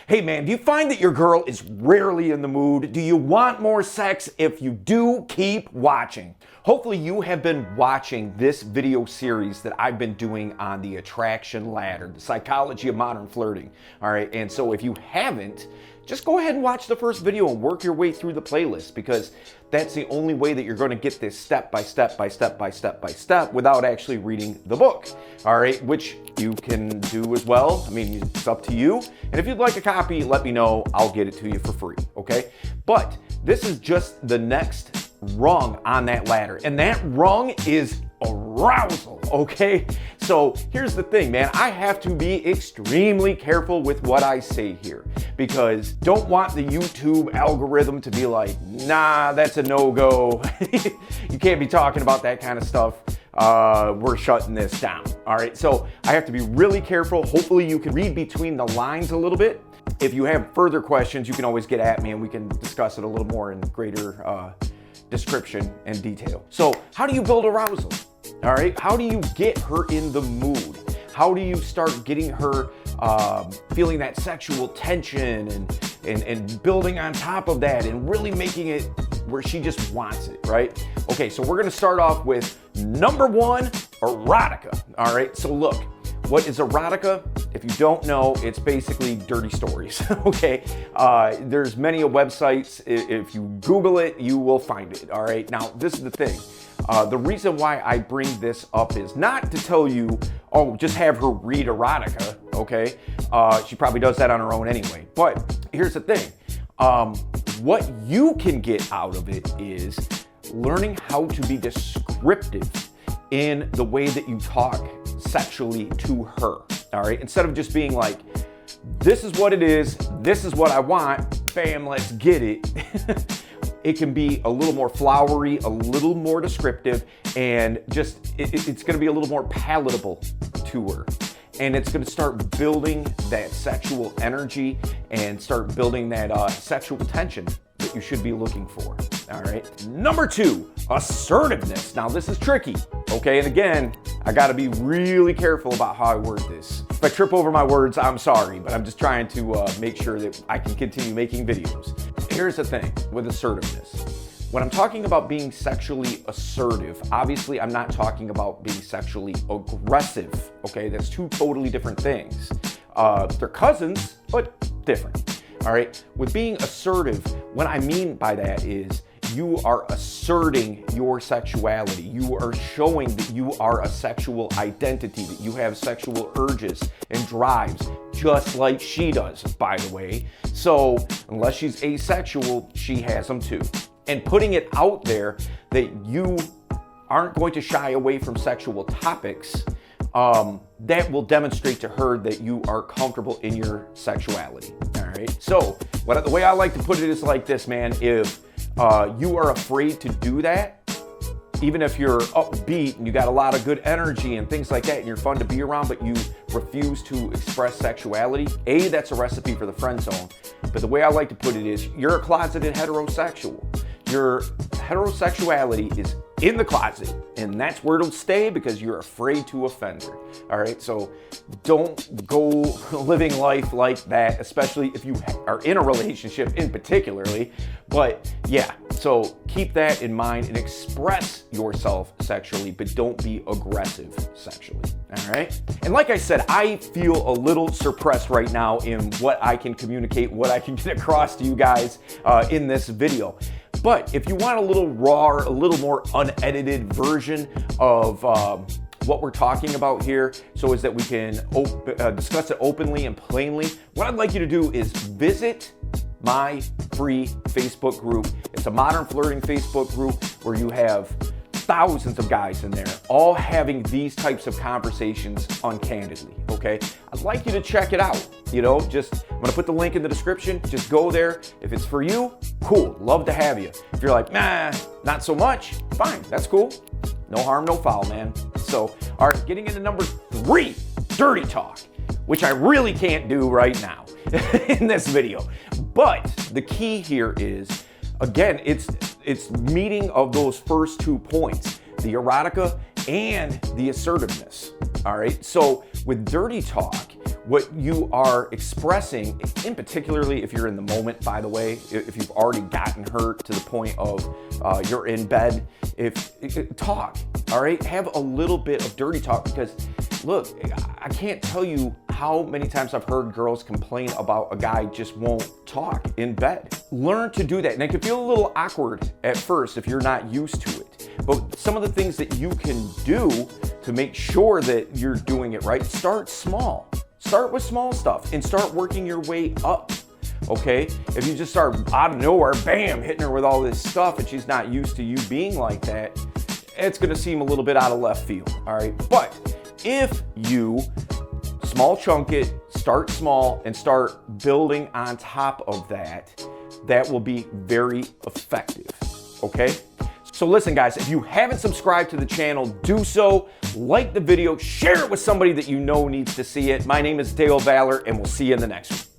Hey man, do you find that your girl is rarely in the mood? Do you want more sex? If you do, keep watching. Hopefully you have been watching this video series that I've been doing on the attraction ladder, the psychology of modern flirting. All right, and so if you haven't, just go ahead and watch the first video and work your way through the playlist, because that's the only way that you're going to get this step by step without actually reading the book. All right, which you can do as well. I mean, it's up to you. And if you'd like a copy, let me know. I'll get it to you for free, okay? But this is just the next rung on that ladder, and that rung is arousal, okay? So here's the thing, man. I have to be extremely careful with what I say here, because don't want the YouTube algorithm to be like, nah, that's a no-go. You can't be talking about that kind of stuff. We're shutting this down. All right, so I have to be really careful. Hopefully you can read between the lines a little bit. If you have further questions, you can always get at me and we can discuss it a little more in greater description and detail. So how do you build arousal? All right, how do you get her in the mood? How do you start getting her feeling that sexual tension and building on top of that and really making it where she just wants it, right? Okay, so we're gonna start off with number one, erotica. All right, so look, what is erotica? If you don't know, it's basically dirty stories, okay? There's many websites. If you Google it, you will find it, all right? Now, this is the thing. The reason why I bring this up is not to tell you, oh, just have her read erotica, okay? She probably does that on her own anyway. But here's the thing. What you can get out of it is learning how to be descriptive in the way that you talk sexually to her, all right? Instead of just being like, this is what it is, this is what I want, bam, let's get it. It can be a little more flowery, a little more descriptive, and just, it's gonna be a little more palatable to her. And it's gonna start building that sexual energy and start building that sexual tension that you should be looking for, all right? Number two, assertiveness. Now this is tricky, okay? And again, I gotta be really careful about how I word this. If I trip over my words, I'm sorry, but I'm just trying to make sure that I can continue making videos. Here's the thing with assertiveness. When I'm talking about being sexually assertive, obviously I'm not talking about being sexually aggressive, okay? That's two totally different things. They're cousins, but different, all right? With being assertive, what I mean by that is you are asserting your sexuality. You are showing that you are a sexual identity, that you have sexual urges and drives, just like she does, by the way. So unless she's asexual, she has them too. And putting it out there that you aren't going to shy away from sexual topics, that will demonstrate to her that you are comfortable in your sexuality, all right? So the way I like to put it is like this, man. If you are afraid to do that, even if you're upbeat and you got a lot of good energy and things like that and you're fun to be around, but you refuse to express sexuality, that's a recipe for the friend zone. But the way I like to put it is you're a closeted heterosexual. Your heterosexuality is in the closet, and that's where it'll stay because you're afraid to offend her. All right, so don't go living life like that, especially if you are in a relationship in particularly. But yeah, so keep that in mind and express yourself sexually, but don't be aggressive sexually. All right. And like I said, I feel a little suppressed right now in what I can communicate, what I can get across to you guys in this video. But if you want a little raw, a little more unedited version of what we're talking about here, so is that we can discuss it openly and plainly, what I'd like you to do is visit my free Facebook group. It's a modern flirting Facebook group where you have thousands of guys in there, all having these types of conversations uncandidly, okay? I'd like you to check it out, I'm gonna put the link in the description. Just go there. If it's for you, cool, love to have you. If you're like, nah, not so much, fine, that's cool. No harm, no foul, man. So, all right, getting into number three, dirty talk, which I really can't do right now in this video. But the key here is, again, it's meeting of those first 2 points, the erotica and the assertiveness, all right? So with dirty talk, what you are expressing, in particularly if you're in the moment, by the way, if you've already gotten hurt to the point of you're in bed, talk, all right? Have a little bit of dirty talk, because look, I can't tell you how many times I've heard girls complain about a guy just won't talk in bed. Learn to do that. And it can feel a little awkward at first if you're not used to it. But some of the things that you can do to make sure that you're doing it right, start small. Start with small stuff and start working your way up, okay? If you just start out of nowhere, bam, hitting her with all this stuff and she's not used to you being like that, it's gonna seem a little bit out of left field, all right? But if you small chunk it, start small, and start building on top of that, that will be very effective, okay? So listen guys, if you haven't subscribed to the channel, do so, like the video, share it with somebody that you know needs to see it. My name is Valor, and we'll see you in the next one.